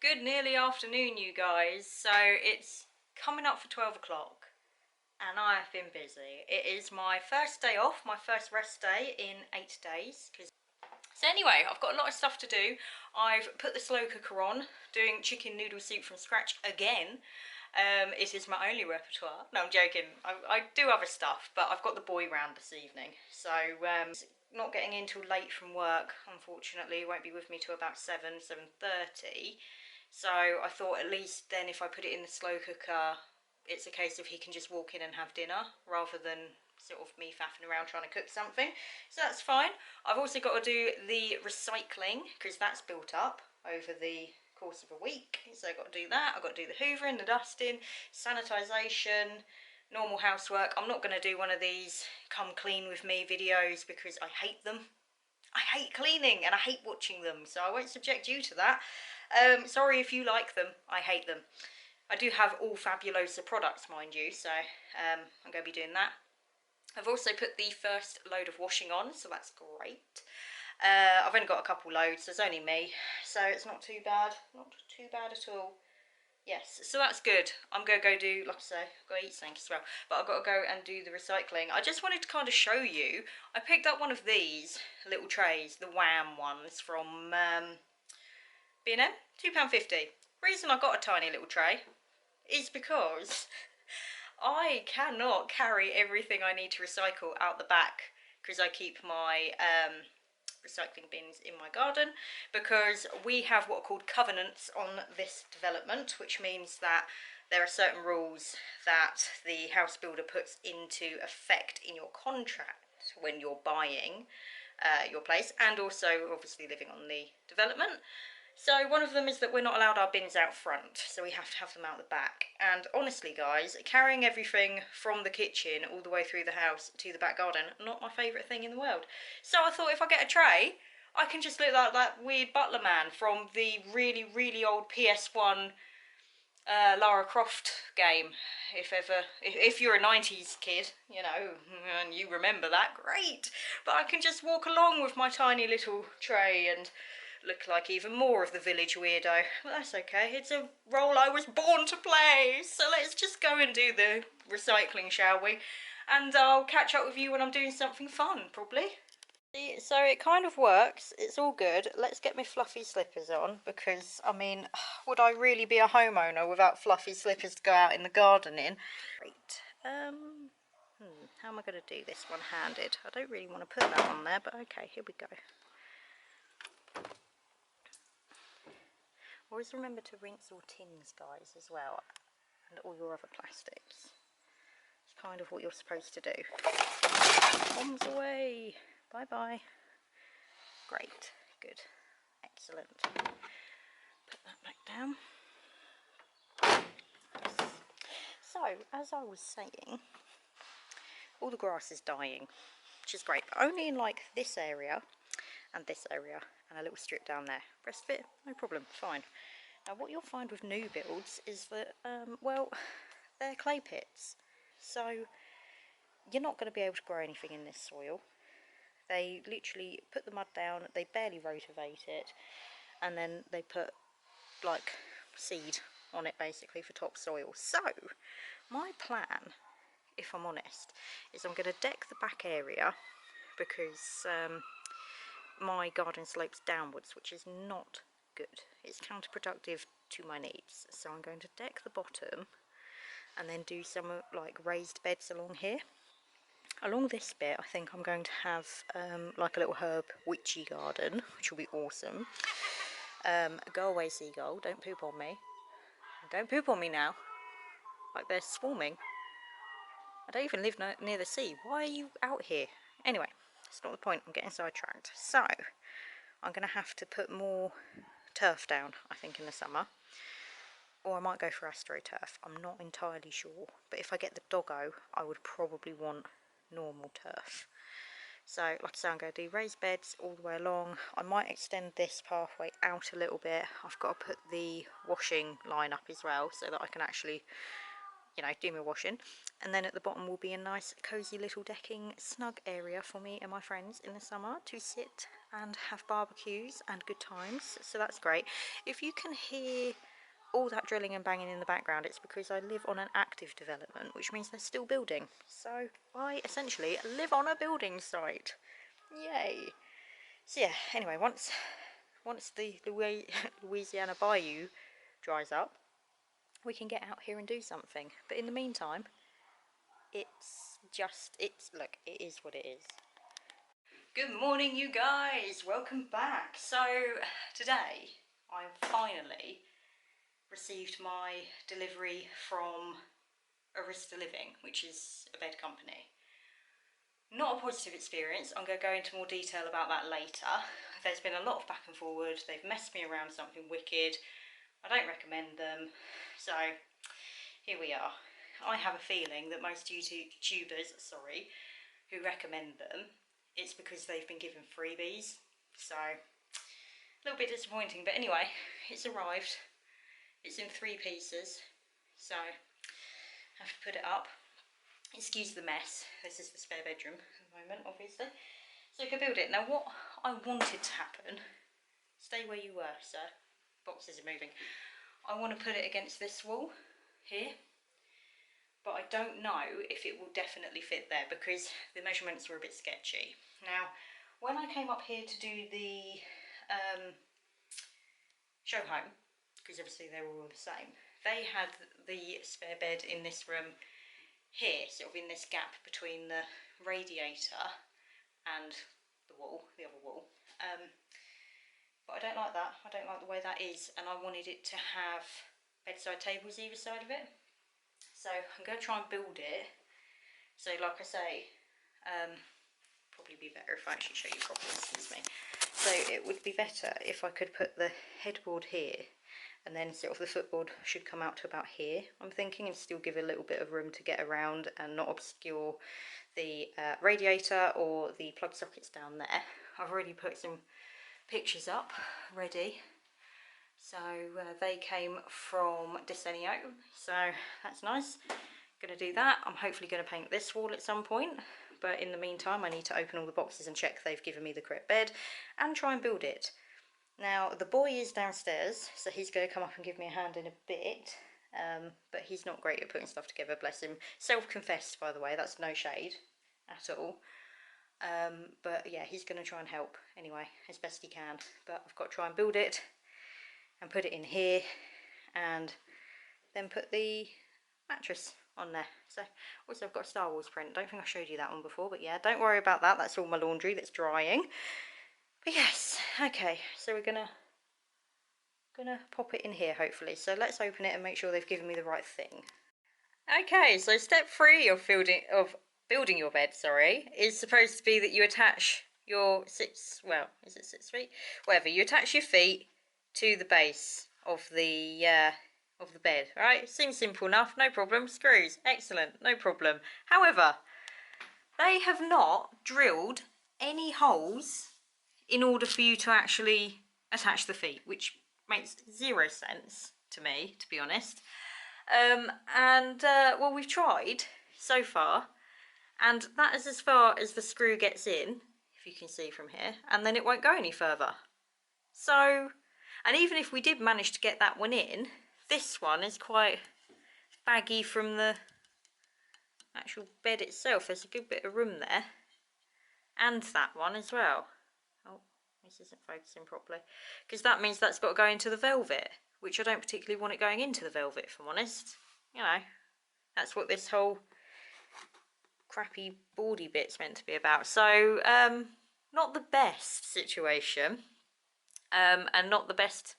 Good nearly afternoon, you guys. So it's coming up for 12 o'clock and I have been busy. It is my first day off, my first rest day in 8 days. So anyway, I've got a lot of stuff to do. I've put the slow cooker on, doing chicken noodle soup from scratch again. It is my only repertoire. No, I'm joking. I do other stuff, but I've got the boy round this evening. So not getting in till late from work, unfortunately. He won't be with me till about 7:30. So I thought at least then if I put it in the slow cooker, it's a case of he can just walk in and have dinner rather than sort of me faffing around trying to cook something. So that's fine. I've also got to do the recycling because that's built up over the course of a week. So I've got to do that. I've got to do the hoovering, the dusting, sanitisation, normal housework. I'm not going to do one of these come clean with me videos because I hate them. I hate cleaning and I hate watching them, so I won't subject you to that. Sorry if you like them, I hate them. I do have all Fabulosa products, mind you, so I'm going to be doing that. I've also put the first load of washing on, so that's great. I've only got a couple loads, there's only me, so it's not too bad, not too bad at all. Yes, so that's good. I'm going to go do, like I say, I've got to eat something as well, but I've got to go and do the recycling. I just wanted to kind of show you, I picked up one of these little trays, the Wham ones from B&M, £2.50. Reason I got a tiny little tray is because I cannot carry everything I need to recycle out the back because I keep my recycling bins in my garden, because we have what are called covenants on this development, which means that there are certain rules that the house builder puts into effect in your contract when you're buying your place, and also obviously living on the development. So one of them is that we're not allowed our bins out front, so we have to have them out the back. And honestly guys, carrying everything from the kitchen all the way through the house to the back garden, not my favourite thing in the world. So I thought if I get a tray, I can just look like that weird butler man from the really, really old PS1 Lara Croft game. If you're a 90s kid, you know, and you remember that, great. But I can just walk along with my tiny little tray and look like even more of the village weirdo. But that's okay, it's a role I was born to play. So let's just go and do the recycling, shall we? And I'll catch up with you when I'm doing something fun, probably. So it kind of works, it's all good. Let's get my fluffy slippers on, because I mean, would I really be a homeowner without fluffy slippers to go out in the garden in? Great. How am I going to do this one-handed? I don't really want to put that on there, but okay, here we go. Always remember to rinse your tins, guys, as well, and all your other plastics. It's kind of what you're supposed to do. Bombs away! Bye-bye. Great, good, excellent. Put that back down. So, as I was saying, all the grass is dying, which is great, but only in like this area and a little strip down there. Rest of it, no problem, fine. Now what you'll find with new builds is that, well, they're clay pits, so you're not going to be able to grow anything in this soil. They literally put the mud down, they barely rotivate it, and then they put like seed on it basically for topsoil. So my plan, if I'm honest, is I'm going to deck the back area, because my garden slopes downwards, which is not good. It's counterproductive to my needs. So I'm going to deck the bottom and then do some like raised beds along here. Along this bit I think I'm going to have like a little herb witchy garden, which will be awesome. Go away seagull, don't poop on me. Don't poop on me now. Like they're swarming. I don't even live near the sea. Why are you out here? Anyway, that's not the point, I'm getting sidetracked. So I'm going to have to put more turf down, I think, in the summer. Or I might go for AstroTurf, I'm not entirely sure. But if I get the doggo, I would probably want normal turf. So like I say, I'm going to do raised beds all the way along. I might extend this pathway out a little bit. I've got to put the washing line up as well, so that I can actually, you know, do my washing. And then at the bottom will be a nice cosy little decking snug area for me and my friends in the summer to sit and have barbecues and good times, so that's great. If you can hear all that drilling and banging in the background, it's because I live on an active development, which means they're still building. So I essentially live on a building site. Yay! So yeah, anyway, once the Louisiana Bayou dries up, we can get out here and do something. But in the meantime, look, it is what it is. Good morning, you guys, welcome back. So today I finally received my delivery from Arista Living, which is a bed company. Not a positive experience. I'm going to go into more detail about that later. There's been a lot of back and forward. They've messed me around something wicked. I don't recommend them. So here we are. I have a feeling that most YouTubers, who recommend them, it's because they've been given freebies. So a little bit disappointing, but anyway, it's arrived. It's in 3 pieces, so I have to put it up. Excuse the mess. This is the spare bedroom at the moment, obviously. So you can build it. Now what I wanted to happen, stay where you were, sir. Boxes are moving. I want to put it against this wall here, but I don't know if it will definitely fit there because the measurements were a bit sketchy. Now, when I came up here to do the show home, because obviously they were all the same, they had the spare bed in this room here, sort of in this gap between the radiator and the wall, the other wall. But I don't like that. I don't like the way that is, and I wanted it to have bedside tables either side of it. So I'm going to try and build it. So like I say, probably be better if I actually show you properly, excuse me. So it would be better if I could put the headboard here, and then sort of the footboard should come out to about here, I'm thinking, and still give a little bit of room to get around and not obscure the radiator or the plug sockets down there. I've already put some pictures up ready. So they came from Desenio, so that's nice. Going to do that. I'm hopefully going to paint this wall at some point, but in the meantime I need to open all the boxes and check they've given me the correct bed and try and build it. Now the boy is downstairs, so he's going to come up and give me a hand in a bit, but he's not great at putting stuff together, bless him. Self-confessed, by the way, that's no shade at all. But yeah, he's going to try and help anyway, as best he can, but I've got to try and build it and put it in here and then put the mattress on there. So also I've got a Star Wars print. Don't think I showed you that one before, but yeah, don't worry about that. That's all my laundry that's drying. But yes, okay, so we're gonna pop it in here hopefully. So let's open it and make sure they've given me the right thing. Okay, so step 3 of building your bed, is supposed to be that you attach your 6 feet? Whatever, you attach your feet to the base of the bed, right? Seems simple enough, no problem. Screws, excellent, no problem. However, they have not drilled any holes in order for you to actually attach the feet, which makes 0 sense to me, to be honest. Well, we've tried so far, and that is as far as the screw gets in, if you can see from here, and then it won't go any further. So, and even if we did manage to get that one in, this one is quite baggy from the actual bed itself. There's a good bit of room there, and that one as well. Oh, this isn't focusing properly, because that means that's got to go into the velvet, which I don't particularly want it going into the velvet, if I'm honest. You know, that's what this whole crappy boardy bit's meant to be about. So, not the best situation, and not the best,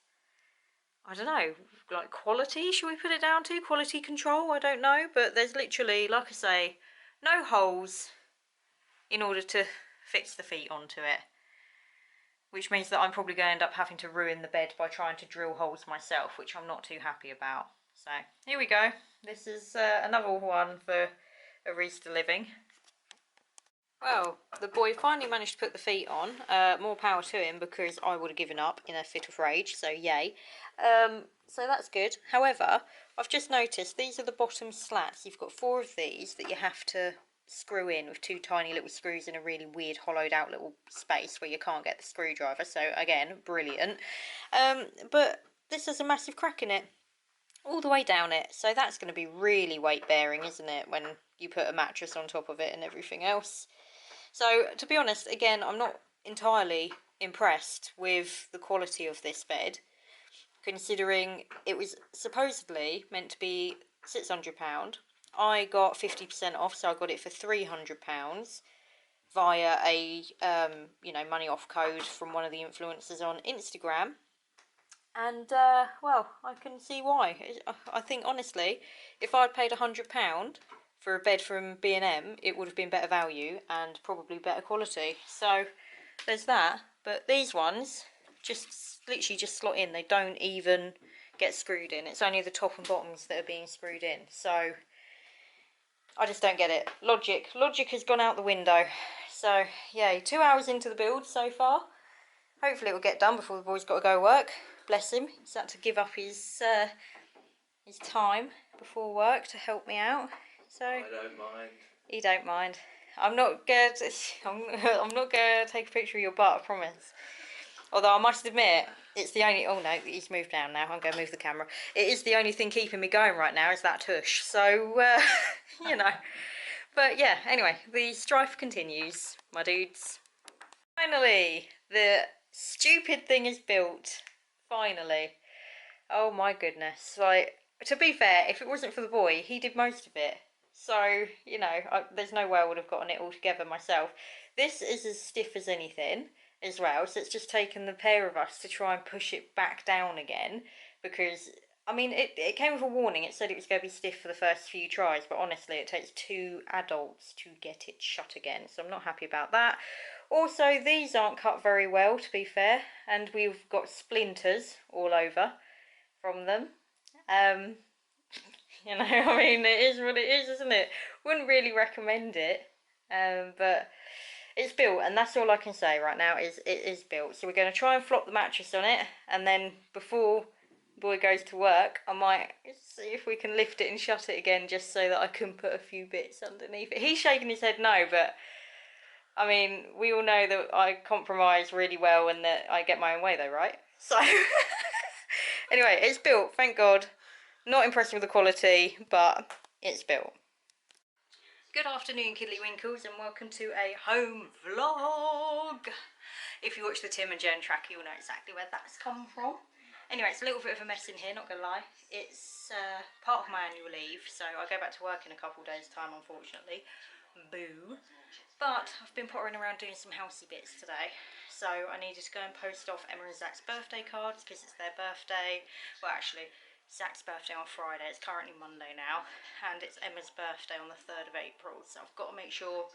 I don't know, like quality, should we put it down to? Quality control, I don't know, but there's literally, like I say, no holes in order to fix the feet onto it, which means that I'm probably going to end up having to ruin the bed by trying to drill holes myself, which I'm not too happy about. So here we go. This is another one for Arista Living. Well, the boy finally managed to put the feet on. More power to him, because I would have given up in a fit of rage, so yay. So that's good. However, I've just noticed these are the bottom slats. You've got 4 of these that you have to screw in with 2 tiny little screws in a really weird hollowed out little space where you can't get the screwdriver. So again, brilliant. But this has a massive crack in it, all the way down it. So that's going to be really weight bearing, isn't it, when you put a mattress on top of it and everything else. So to be honest, again, I'm not entirely impressed with the quality of this bed, considering it was supposedly meant to be £600. I got 50% off, so I got it for £300 via a money off code from one of the influencers on Instagram. And well, I can see why. I think honestly, if I'd paid £100 for a bed from B&M, it would have been better value and probably better quality. So there's that. But these ones just literally just slot in. They don't even get screwed in. It's only the top and bottoms that are being screwed in. So I just don't get it. Logic has gone out the window. So yeah, 2 hours into the build so far. Hopefully it will get done before the boy's got to go work. Bless him. He's had to give up his time before work to help me out. So I don't mind. He don't mind. I'm not going to take a picture of your butt, I promise. Although I must admit, it's the only... Oh no, he's moved down now. I'm going to move the camera. It is the only thing keeping me going right now is that tush. So, you know. But yeah, anyway, the strife continues, my dudes. Finally, the stupid thing is built. Finally. Oh my goodness. Like, to be fair, if it wasn't for the boy, he did most of it. So, you know, there's no way I would have gotten it all together myself. This is as stiff as anything as well, so it's just taken the pair of us to try and push it back down again, because, I mean, it came with a warning. It said it was going to be stiff for the first few tries, but honestly, it takes 2 adults to get it shut again, so I'm not happy about that. Also, these aren't cut very well, to be fair, and we've got splinters all over from them. You know, I mean, it is what it is, isn't it? Wouldn't really recommend it, but it's built, and that's all I can say right now, is it is built. So we're going to try and flop the mattress on it, and then before the boy goes to work, I might see if we can lift it and shut it again, just so that I can put a few bits underneath it. He's shaking his head no, but I mean, we all know that I compromise really well and that I get my own way though, right? So anyway, it's built, thank God. Not impressed with the quality, but it's built. Good afternoon, Kiddly Winkles, and welcome to a home vlog. If you watch the Tim and Jen track, you'll know exactly where that's come from. Anyway, it's a little bit of a mess in here, not gonna lie. It's part of my annual leave, so I go back to work in a couple of days' time, unfortunately. Boo. But I've been pottering around doing some housey bits today. So I needed to go and post off Emma and Zach's birthday cards because it's their birthday. Well, actually, Zach's birthday on Friday. It's currently Monday now, and it's Emma's birthday on the 3rd of April. So I've got to make sure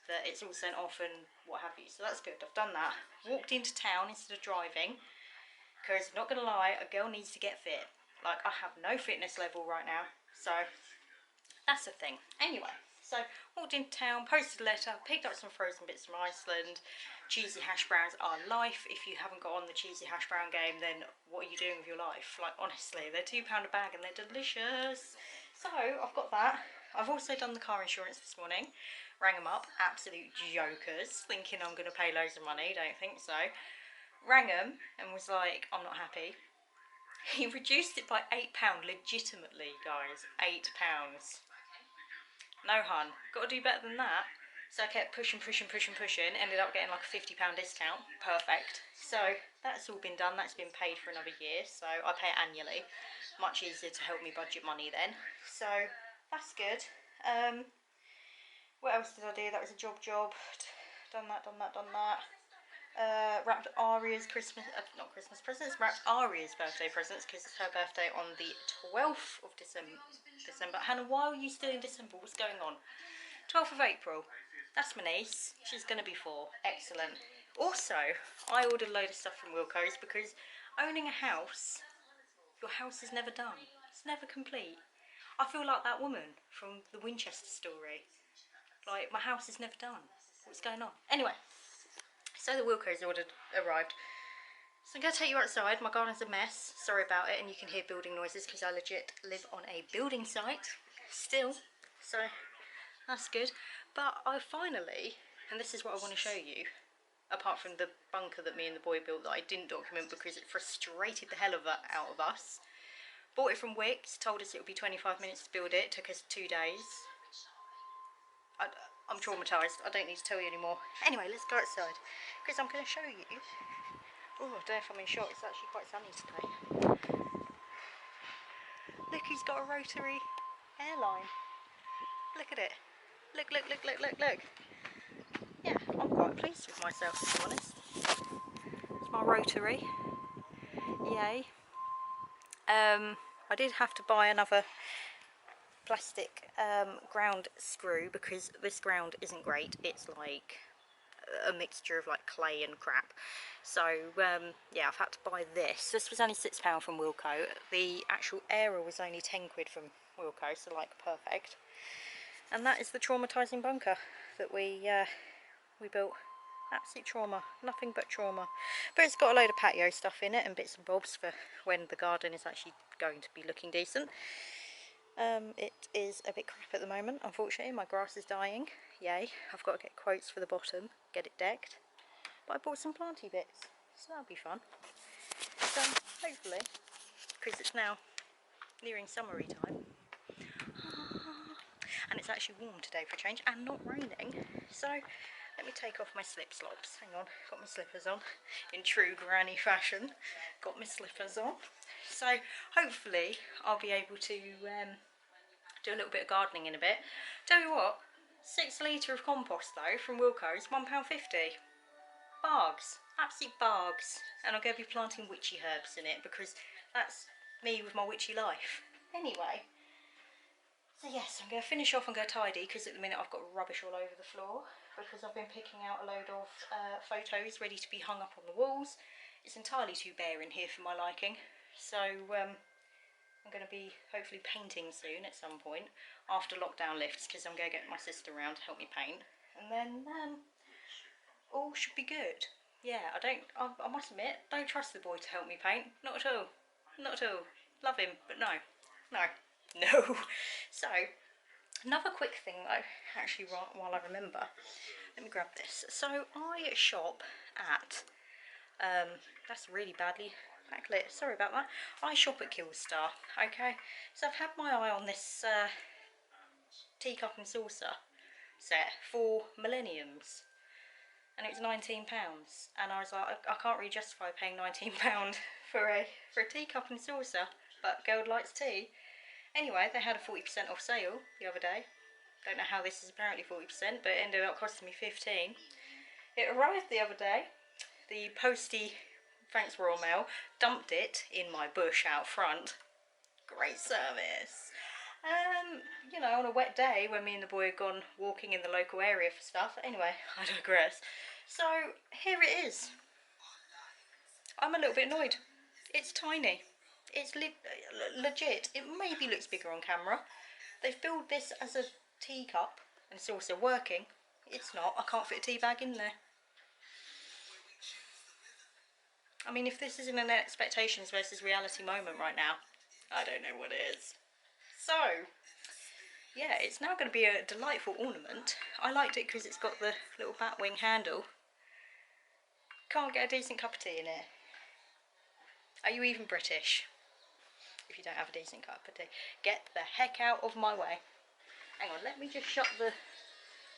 that it's all sent off and what have you. So that's good. I've done that. Walked into town instead of driving, because not gonna lie, a girl needs to get fit. Like, I have no fitness level right now, so that's a thing. Anyway, so walked into town, posted a letter, picked up some frozen bits from Iceland. Cheesy hash browns are life. If you haven't got on the cheesy hash brown game, then what are you doing with your life? Like, honestly, they're £2 a bag and they're delicious. So I've got that. I've also done the car insurance this morning. Rang them up, absolute jokers, thinking I'm going to pay loads of money. Don't think so. Rang them and was like, I'm not happy. He reduced it by £8, legitimately, guys. £8. No, hun, got to do better than that. So I kept pushing, ended up getting like a £50 discount. Perfect. So that's all been done, that's been paid for another year, so I pay it annually. Much easier to help me budget money then. So that's good. What else did I do? That was a job. Done that. Wrapped Aria's not Christmas presents, wrapped Aria's birthday presents, because it's her birthday on the 12th of December. Hannah, why are you still in December? What's going on? 12th of April. That's my niece. She's going to be 4. Excellent. Also, I ordered a load of stuff from Wilko's, because owning a house, your house is never done. It's never complete. I feel like that woman from the Winchester story. Like, my house is never done. What's going on? Anyway, so the Wilko's ordered arrived. So I'm going to take you outside. My garden's a mess. Sorry about it. And you can hear building noises because I legit live on a building site still. So That's good. But I finally, and this is what I want to show you, apart from the bunker that me and the boy built that I didn't document because it frustrated the hell of it out of us. Bought it from Wix, told us it would be 25 minutes to build it, took us 2 days. I'm traumatised, I don't need to tell you anymore. Anyway, let's go outside, because I'm going to show you. Oh, I don't know if I'm in shot, it's actually quite sunny today. Look, he's got a rotary airline. Look at it. Look, look, look, look, look, look. Yeah, I'm quite pleased with myself, to be honest. It's my rotary. Yay. I did have to buy another plastic ground screw because this ground isn't great. It's like a mixture of like clay and crap. So yeah, I've had to buy this. This was only £6 from Wilko. The actual Aera was only 10 quid from Wilko, so like perfect. And that is the traumatising bunker that we built. Absolute trauma, nothing but trauma. But it's got a load of patio stuff in it and bits and bobs for when the garden is actually going to be looking decent. It is a bit crap at the moment, unfortunately. My grass is dying. Yay. I've got to get quotes for the bottom, get it decked. But I bought some planty bits, so that'll be fun. So hopefully, because it's now nearing summery time, and it's actually warm today for a change and not raining, so let me take off my slip slops. Hang on, got my slippers on in true granny fashion. Got my slippers on. So hopefully I'll be able to do a little bit of gardening in a bit. Tell you what, 6 litre of compost though from Wilko is £1.50. Bargs, absolute bargs. And I'm going to be planting witchy herbs in it because that's me with my witchy life. Anyway, so yes, I'm going to finish off and go tidy because at the minute I've got rubbish all over the floor because I've been picking out a load of photos ready to be hung up on the walls. It's entirely too bare in here for my liking, so I'm going to be hopefully painting soon at some point after lockdown lifts because I'm going to get my sister around to help me paint, and then all should be good. Yeah, I must admit, don't trust the boy to help me paint, not at all, not at all. Love him, but no. So another quick thing though, actually, while I remember, let me grab this. So I shop at that's really badly backlit, sorry about that. I shop at Killstar, okay? So I've had my eye on this teacup and saucer set for millenniums, and it was £19, and I was like, I can't really justify paying £19 for a teacup and saucer, but Gold likes tea. Anyway, they had a 40% off sale the other day. Don't know how this is apparently 40%, but it ended up costing me 15. It arrived the other day. The postie, thanks Royal Mail, dumped it in my bush out front. Great service. You know, on a wet day when me and the boy had gone walking in the local area for stuff. Anyway, I digress. So here it is. I'm a little bit annoyed. It's tiny. It's legit. It maybe looks bigger on camera. They've billed this as a teacup and saucer working. It's not. I can't fit a tea bag in there. I mean, if this isn't an expectations versus reality moment right now, I don't know what it is. So, yeah, it's now going to be a delightful ornament. I liked it because it's got the little bat wing handle. Can't get a decent cup of tea in it. Are you even British? If you don't have a decent cup of tea, get the heck out of my way. Hang on, let me just shut the...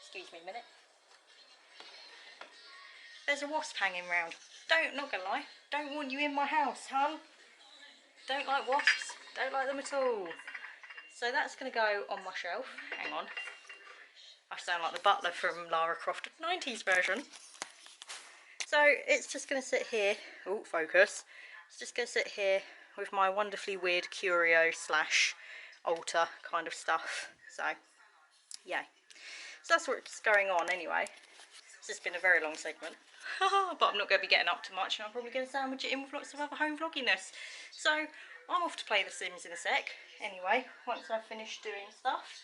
Excuse me a minute. There's a wasp hanging round. Not gonna lie, don't want you in my house, hun. Don't like wasps, don't like them at all. So that's gonna go on my shelf. Hang on. I sound like the butler from Lara Croft 90s version. So it's just gonna sit here. Oh, focus. It's just gonna sit here with my wonderfully weird curio slash altar kind of stuff. So, yeah. So that's what's going on anyway. It's just been a very long segment. But I'm not going to be getting up to much, and I'm probably going to sandwich it in with lots of other home vlogginess. So I'm off to play The Sims in a sec, anyway, once I've finished doing stuff.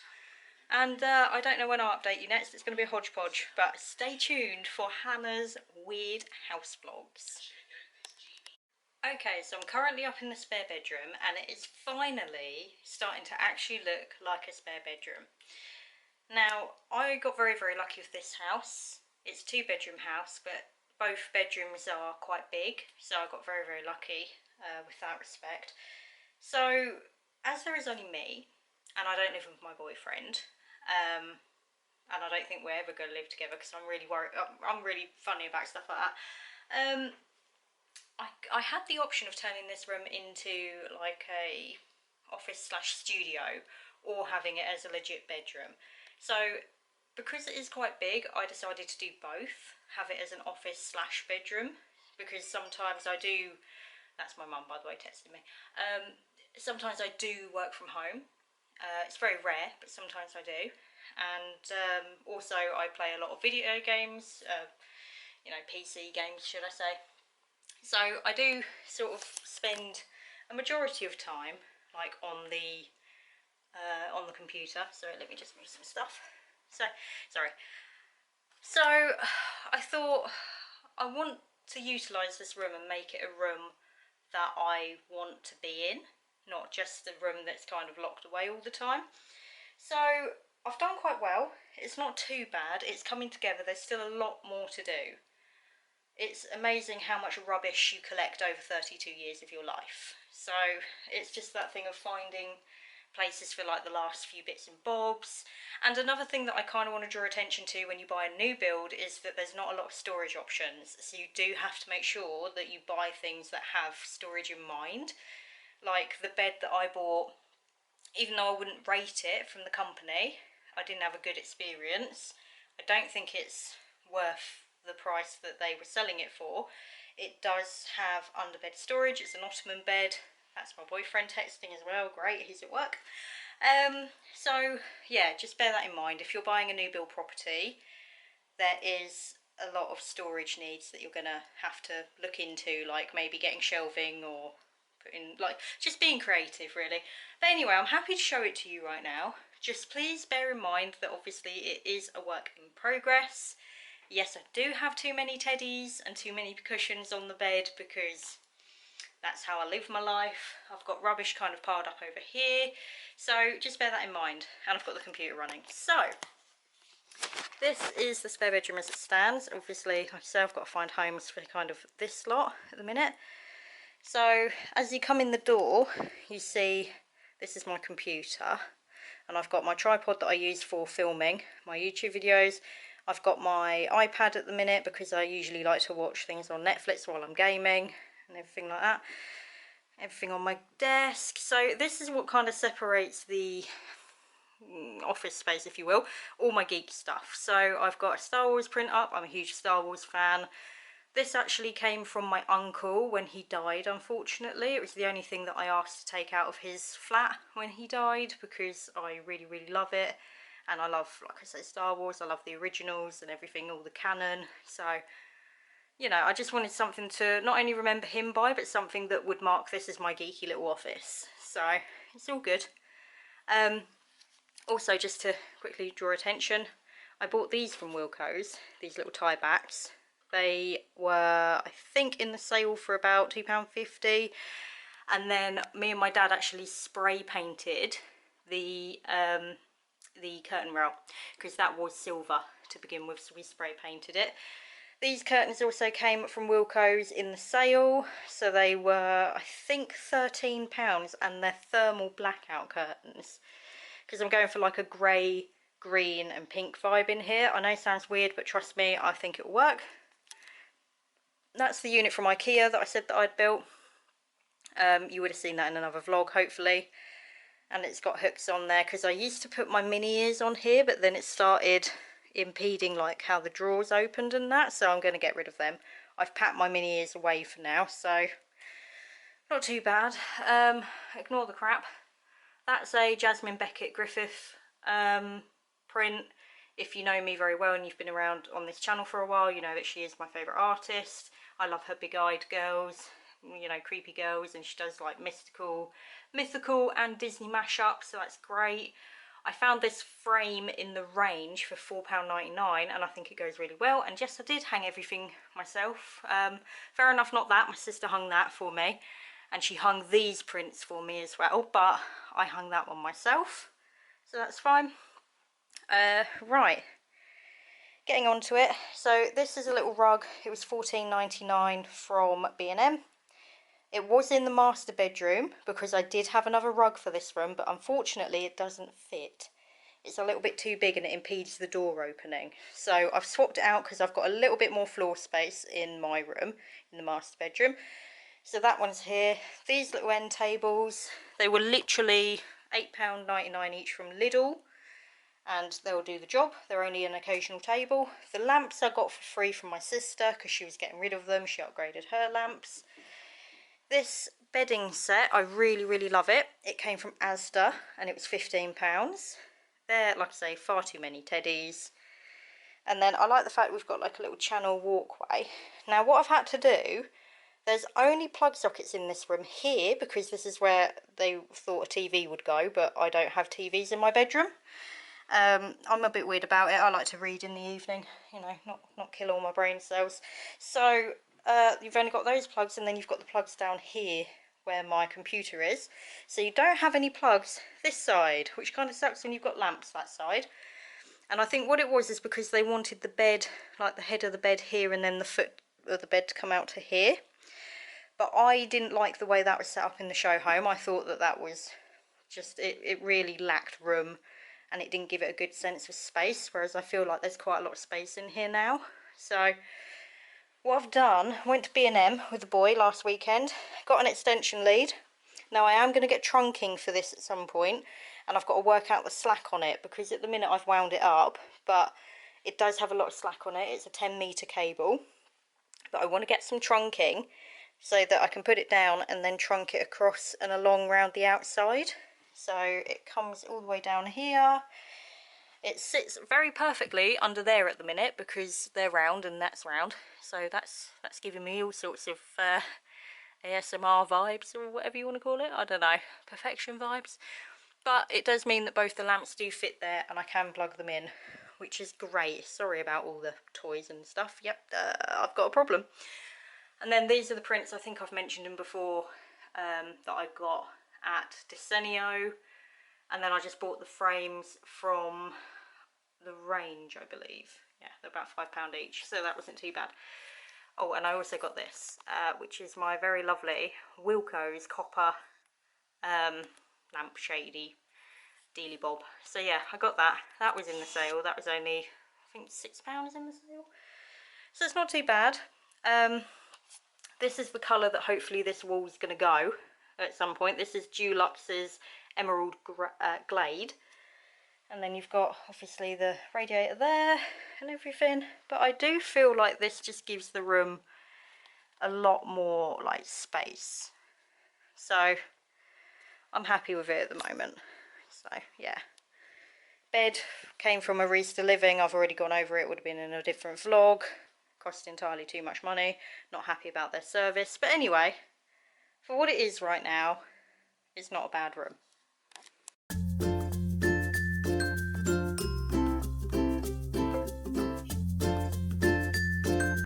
And I don't know when I'll update you next. It's going to be a hodgepodge, but stay tuned for Hannah's weird house vlogs. Okay, so I'm currently up in the spare bedroom, and it is finally starting to actually look like a spare bedroom. Now, I got very, very lucky with this house. It's a 2-bedroom house, but both bedrooms are quite big, so I got very, very lucky with that respect. So, as there is only me, and I don't live with my boyfriend, and I don't think we're ever going to live together because I'm really worried. I'm really funny about stuff like that. I had the option of turning this room into like a office slash studio, or having it as a legit bedroom. So because it is quite big, I decided to do both. Have it as an office slash bedroom, because sometimes I do. That's my mum, by the way, texting me. Sometimes I do work from home. It's very rare, but sometimes I do. And also I play a lot of video games, you know, PC games, should I say. So I do sort of spend a majority of time like on the computer. So let me just move some stuff. So sorry. So I thought I want to utilise this room and make it a room that I want to be in, not just a room that's kind of locked away all the time. So I've done quite well. It's not too bad. It's coming together. There's still a lot more to do. It's amazing how much rubbish you collect over 32 years of your life. So it's just that thing of finding places for like the last few bits and bobs. And another thing that I kind of want to draw attention to when you buy a new build is that there's not a lot of storage options. So you do have to make sure that you buy things that have storage in mind. Like the bed that I bought, even though I wouldn't rate it from the company, I didn't have a good experience. I don't think it's worth the price that they were selling it for. It does have underbed storage. It's an ottoman bed. That's my boyfriend texting as well. Great, he's at work. So yeah, just bear that in mind. If you're buying a new build property, there is a lot of storage needs that you're gonna have to look into, like maybe getting shelving or putting, like, just being creative really. But anyway, I'm happy to show it to you right now. Just please bear in mind that obviously it is a work in progress. Yes, I do have too many teddies and too many cushions on the bed because that's how I live my life. I've got rubbish kind of piled up over here. So just bear that in mind. And I've got the computer running. So this is the spare bedroom as it stands. Obviously, like I say, I've got to find homes for kind of this lot at the minute. So as you come in the door, you see this is my computer. And I've got my tripod that I use for filming my YouTube videos. I've got my iPad at the minute because I usually like to watch things on Netflix while I'm gaming and everything like that. Everything on my desk. So this is what kind of separates the office space, if you will, all my geek stuff. So I've got a Star Wars print up. I'm a huge Star Wars fan. This actually came from my uncle when he died, unfortunately. It was the only thing that I asked to take out of his flat when he died because I really, really love it. And I love, like I say, Star Wars. I love the originals and everything, all the canon. So, you know, I just wanted something to not only remember him by, but something that would mark this as my geeky little office. So, it's all good. Also, just to quickly draw attention, I bought these from Wilko's, these little tie backs. They were, I think, in the sale for about £2.50. And then me and my dad actually spray painted the curtain rail because that was silver to begin with, so we spray painted it. These curtains also came from Wilko's in the sale, so they were, I think, £13, and they're thermal blackout curtains because I'm going for like a grey, green and pink vibe in here. I know it sounds weird, but trust me, I think it'll work. That's the unit from IKEA that I said that I'd built. You would have seen that in another vlog, hopefully. And it's got hooks on there because I used to put my mini ears on here, but then it started impeding like how the drawers opened and that, so I'm going to get rid of them. I've packed my mini ears away for now, so not too bad. Ignore the crap. That's a Jasmine Beckett Griffith print. If you know me very well and you've been around on this channel for a while, you know that she is my favourite artist. I love her big-eyed girls, you know, creepy girls, and she does like mythical and Disney mashups, so that's great. I found this frame in the range for £4.99 and I think it goes really well. And yes, I did hang everything myself. Fair enough, not that. My sister hung that for me, and she hung these prints for me as well, but I hung that one myself, so that's fine. Right, getting on to it. So this is a little rug. It was $14.99 from B&M. It was in the master bedroom because I did have another rug for this room, but unfortunately it doesn't fit. It's a little bit too big and it impedes the door opening. So I've swapped it out because I've got a little bit more floor space in my room, in the master bedroom. So that one's here. These little end tables, they were literally £8.99 each from Lidl, and they'll do the job. They're only an occasional table. The lamps I got for free from my sister because she was getting rid of them. She upgraded her lamps. This bedding set, I really love it. It came from Asda and it was £15. They're, like I say, far too many teddies. And then I like the fact we've got like a little channel walkway. Now what I've had to do, there's only plug sockets in this room here because this is where they thought a TV would go, but I don't have TVs in my bedroom. I'm a bit weird about it. I like to read in the evening, you know, not kill all my brain cells. So you've only got those plugs, and then you've got the plugs down here where my computer is. So you don't have any plugs this side, which kind of sucks when you've got lamps that side. And I think what it was is because they wanted the bed, like the head of the bed here, and then the foot of the bed to come out to here. But I didn't like the way that was set up in the show home. I thought that that was just, it really lacked room, and it didn't give it a good sense of space, whereas I feel like there's quite a lot of space in here now. So what I've done, went to B&M with the boy last weekend, got an extension lead. Now I am going to get trunking for this at some point, and I've got to work out the slack on it, because at the minute I've wound it up, but it does have a lot of slack on it. It's a 10-metre cable, but I want to get some trunking so that I can put it down and then trunk it across and along round the outside. So it comes all the way down here. It sits very perfectly under there at the minute because they're round and that's round. So that's giving me all sorts of ASMR vibes, or whatever you want to call it. I don't know, perfection vibes. But it does mean that both the lamps do fit there and I can plug them in, which is great. Sorry about all the toys and stuff. Yep, I've got a problem. And then these are the prints, I think I've mentioned them before, that I got at Desenio. And then I just bought the frames from the Range, I believe. Yeah, they're about £5 each, so that wasn't too bad. Oh, and I also got this, which is my very lovely Wilko's copper lampshady dealy bob. So yeah, I got that. That was in the sale. That was only, I think, £6 in the sale. So it's not too bad. This is the colour that hopefully this wall's going to go at some point. This is Dulux's Emerald Glade. And then you've got, obviously, the radiator there and everything. But I do feel like this just gives the room a lot more, like, space. So I'm happy with it at the moment. So, yeah. Bed came from Arista Living. I've already gone over it. Would have been in a different vlog. Cost entirely too much money. Not happy about their service. But anyway, for what it is right now, it's not a bad room.